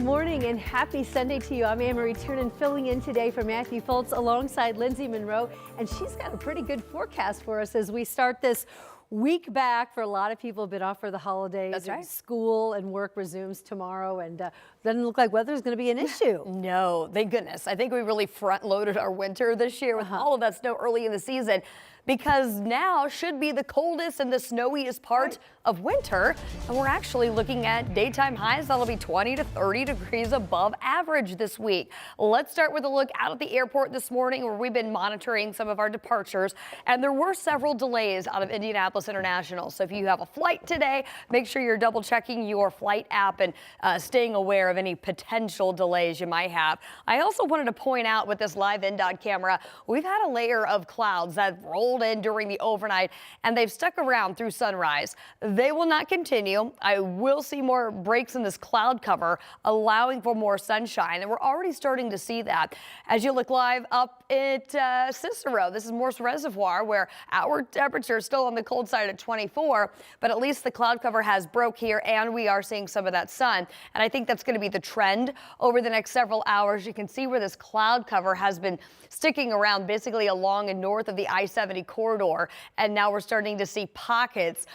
morning and happy Sunday to you. I'm Anne-Marie Tiernan filling in today for Matthew Foltz alongside Lindsay Monroe, and she's got a pretty good forecast for us as we start this week back. For a lot of people have been off for the holidays. That's right. School and work resumes tomorrow, and doesn't look like weather's going to be an issue. No, thank goodness. I think we really front loaded our winter this year with all of that snow early in the season, because now should be the coldest and the snowiest part of winter. And we're actually looking at daytime highs that'll be 20 to 30 degrees above average this week. Let's start with a look out at the airport this morning, where we've been monitoring some of our departures, and there were several delays out of Indianapolis International. So if you have a flight today, make sure you're double checking your flight app and staying aware of any potential delays you might have. I also wanted to point out with this live NDOT camera, we've had a layer of clouds that rolled in during the overnight, and they've stuck around through sunrise. They will not continue. I will see more breaks in this cloud cover, allowing for more sunshine, and we're already starting to see that. As you look live up at Cicero, this is Morse Reservoir, where our temperature is still on the cold side at 24, but at least the cloud cover has broke here, and we are seeing some of that sun. And I think that's going to be the trend over the next several hours. You can see where this cloud cover has been sticking around basically along and north of the I-70 corridor, and now we're starting to see pockets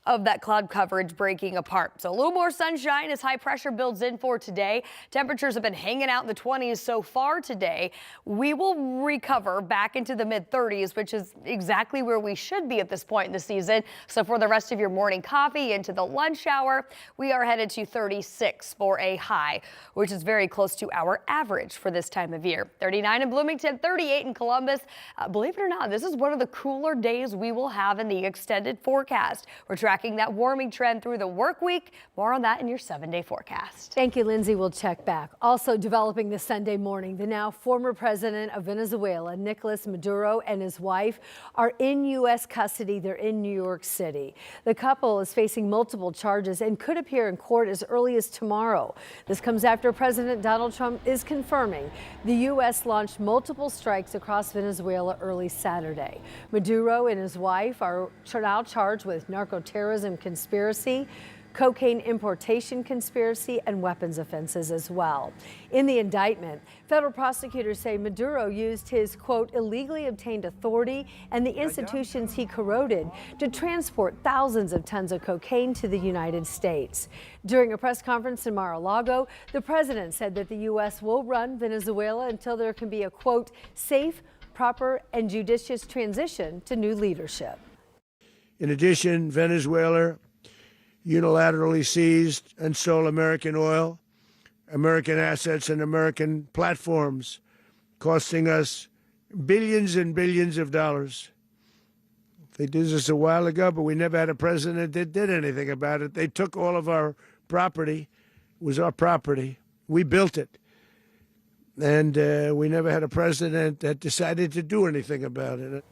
of that cloud coverage breaking apart. So a little more sunshine as high pressure builds in for today. Temperatures have been hanging out in the 20s so far today. We will recover back into the mid-30s, which is exactly where we should be at this point in the season. So for the rest of your morning coffee into the lunch hour, we are headed to 36 for a high, which is very close to our average for this time of year. 39 in Bloomington, 38 in Columbus. Believe it or not, this is one of the cooler days we will have in the extended forecast. We're tracking that warming trend through the work week. More on that in your 7-day forecast. Thank you, Lindsay. We'll check back. Also developing this Sunday morning, the now former president of Venezuela, Nicolas Maduro, and his wife are in U.S. custody. They're in New York City. The couple is facing multiple charges and could appear in court as early as tomorrow. This comes after President Donald Trump is confirming the U.S. launched multiple strikes across Venezuela early Saturday. Maduro and his wife are now charged with narco-terrorism conspiracy, cocaine importation conspiracy, and weapons offenses as well. In the indictment, federal prosecutors say Maduro used his, quote, illegally obtained authority and the institutions he corroded to transport thousands of tons of cocaine to the United States. During a press conference in Mar-a-Lago, the president said that the U.S. will run Venezuela until there can be a, quote, safe, proper, and judicious transition to new leadership. In addition, Venezuela unilaterally seized and sold American oil, American assets, and American platforms, costing us billions and billions of dollars. They did this a while ago, but we never had a president that did anything about it. They took all of our property. It was our property. We built it. And we never had a president that decided to do anything about it.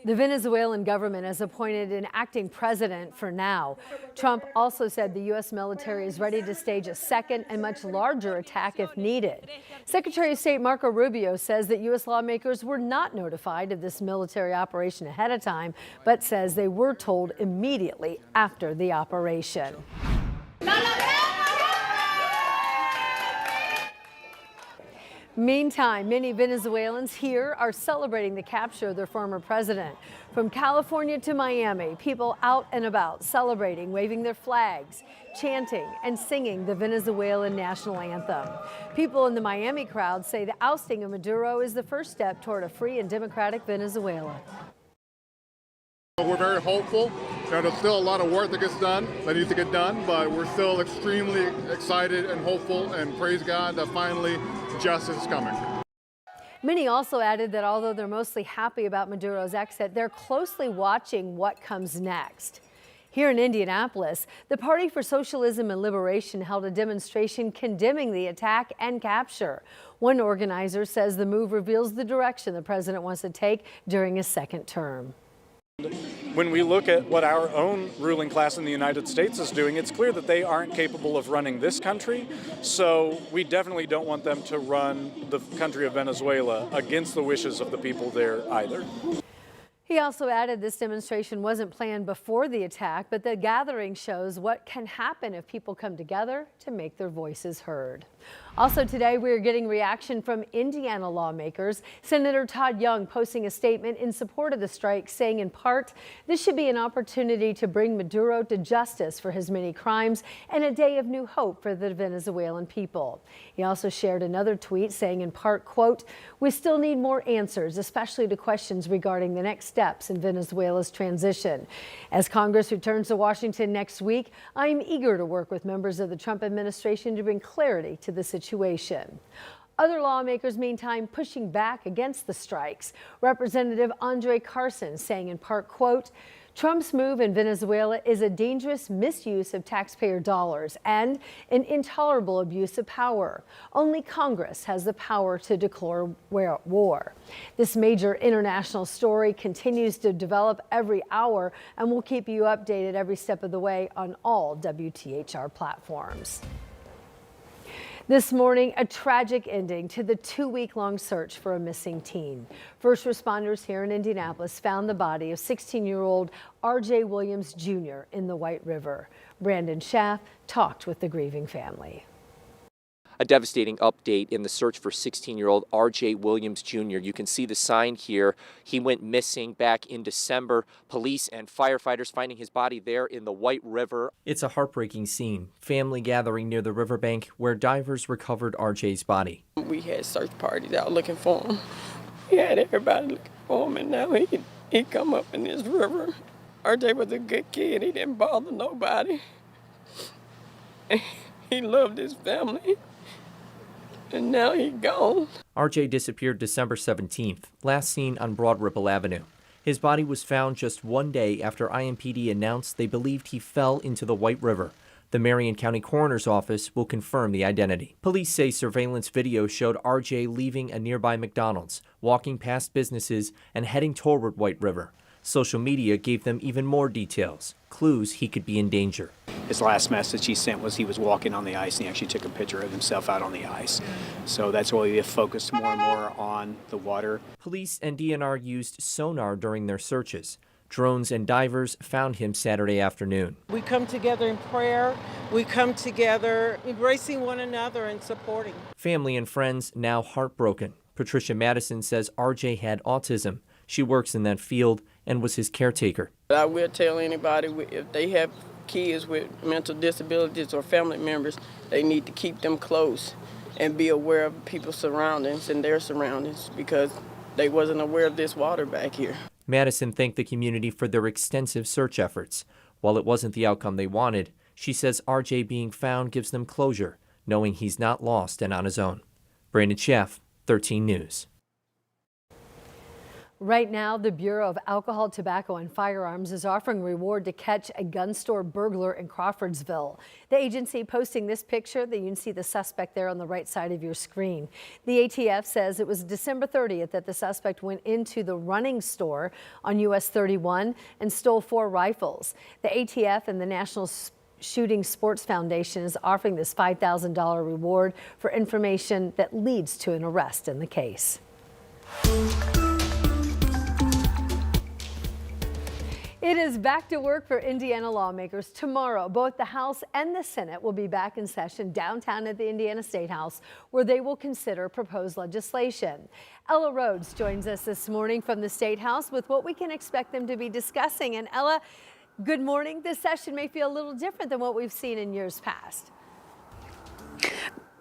The Venezuelan government has appointed an acting president for now. Trump also said the U.S. military is ready to stage a second and much larger attack if needed. Secretary of State Marco Rubio says that U.S. lawmakers were not notified of this military operation ahead of time, but says they were told immediately after the operation. Meantime, many Venezuelans here are celebrating the capture of their former president. From California to Miami, people out and about celebrating, waving their flags, chanting and singing the Venezuelan national anthem. People in the Miami crowd say the ousting of Maduro is the first step toward a free and democratic Venezuela. We're very hopeful. There's still a lot of work that needs to get done, but we're still extremely excited and hopeful, and praise God that finally justice is coming. Many also added that although they're mostly happy about Maduro's exit, they're closely watching what comes next. Here in Indianapolis, the Party for Socialism and Liberation held a demonstration condemning the attack and capture. One organizer says the move reveals the direction the president wants to take during his second term. When we look at what our own ruling class in the United States is doing, it's clear that they aren't capable of running this country. So we definitely don't want them to run the country of Venezuela against the wishes of the people there either. He He also added this demonstration wasn't planned before the attack, but the gathering shows what can happen if people come together to make their voices heard. Also today, we're getting reaction from Indiana lawmakers. Senator Todd Young posting a statement in support of the strike, saying in part, this should be an opportunity to bring Maduro to justice for his many crimes and a day of new hope for the Venezuelan people. He also shared another tweet saying in part, quote, we still need more answers, especially to questions regarding the next steps in Venezuela's transition. As Congress returns to Washington next week, I am eager to work with members of the Trump administration to bring clarity to the situation. Other lawmakers, meantime, pushing back against the strikes. Representative Andre Carson saying in part, quote, Trump's move in Venezuela is a dangerous misuse of taxpayer dollars and an intolerable abuse of power. Only Congress has the power to declare war. This major international story continues to develop every hour, and we'll keep you updated every step of the way on all WTHR platforms. This morning, a tragic ending to the 2-week-long search for a missing teen. First responders here in Indianapolis found the body of 16-year-old R.J. Williams Jr. in the White River. Brandon Schaff talked with the grieving family. A devastating update in the search for 16-year-old R.J. Williams Jr. You can see the sign here. He went missing back in December. Police and firefighters finding his body there in the White River. It's a heartbreaking scene. Family gathering near the riverbank where divers recovered R.J.'s body. We had search parties out looking for him. We had everybody looking for him, and now he come up in this river. R.J. was a good kid. He didn't bother nobody. He loved his family. And now he's gone. R.J. disappeared December 17th, last seen on Broad Ripple Avenue. His body was found just one day after IMPD announced they believed he fell into the White River. The Marion County Coroner's Office will confirm the identity. Police say surveillance video showed R.J. leaving a nearby McDonald's, walking past businesses, and heading toward White River. Social media gave them even more details, clues he could be in danger. His last message he sent was he was walking on the ice, and he actually took a picture of himself out on the ice. So that's why we have focused more and more on the water. Police and DNR used sonar during their searches. Drones and divers found him Saturday afternoon. We come together in prayer. We come together embracing one another and supporting. Family and friends now heartbroken. Patricia Madison says RJ had autism. She works in that field and was his caretaker. I will tell anybody if they have kids with mental disabilities or family members, they need to keep them close and be aware of people's surroundings and their surroundings because they wasn't aware of this water back here. Madison thanked the community for their extensive search efforts. While it wasn't the outcome they wanted, she says RJ being found gives them closure, knowing he's not lost and on his own. Brandon Schaff, 13 News. Right now, the Bureau of Alcohol, Tobacco, and Firearms is offering a reward to catch a gun store burglar in Crawfordsville. The agency posting this picture that you can see the suspect there on the right side of your screen. The ATF says it was December 30th that the suspect went into the running store on US 31 and stole 4 rifles. The ATF and the National Shooting Sports Foundation is offering this $5,000 reward for information that leads to an arrest in the case. It is back to work for Indiana lawmakers tomorrow. Both the House and the Senate will be back in session downtown at the Indiana State House, where they will consider proposed legislation. Ella Rhodes joins us this morning from the State House with what we can expect them to be discussing. And Ella, good morning. This session may feel a little different than what we've seen in years past.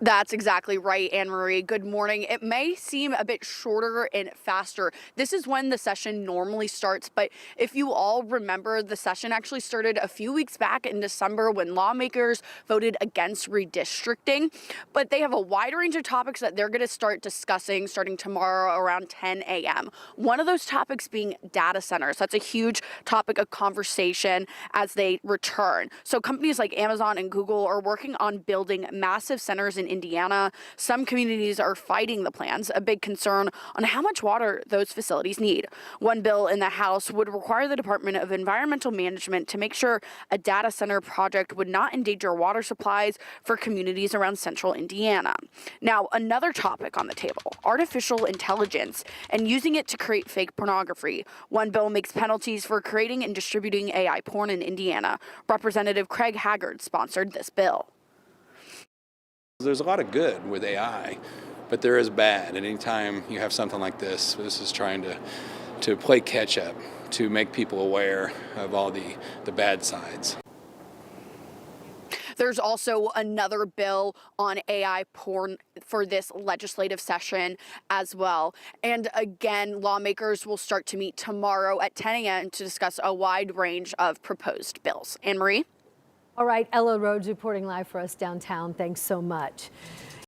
That's exactly right, Anne Marie. Good morning. It may seem a bit shorter and faster. This is when the session normally starts, but if you all remember, the session actually started a few weeks back in December when lawmakers voted against redistricting. But they have a wide range of topics that they're going to start discussing starting tomorrow around 10 a.m. One of those topics being data centers. That's a huge topic of conversation as they return. So companies like Amazon and Google are working on building massive centers in in Indiana. Some communities are fighting the plans, a big concern on how much water those facilities need. One bill in the House would require the Department of Environmental Management to make sure a data center project would not endanger water supplies for communities around central Indiana. Now, another topic on the table, artificial intelligence and using it to create fake pornography. One bill makes penalties for creating and distributing AI porn in Indiana. Representative Craig Haggard sponsored this bill. There's a lot of good with AI, but there is bad. And anytime you have something like this is trying to play catch up, to make people aware of all the bad sides. There's also another bill on AI porn for this legislative session as well. And again, lawmakers will start to meet tomorrow at 10 a.m. to discuss a wide range of proposed bills. Anne Marie? All right, Ella Rhodes reporting live for us downtown. Thanks so much.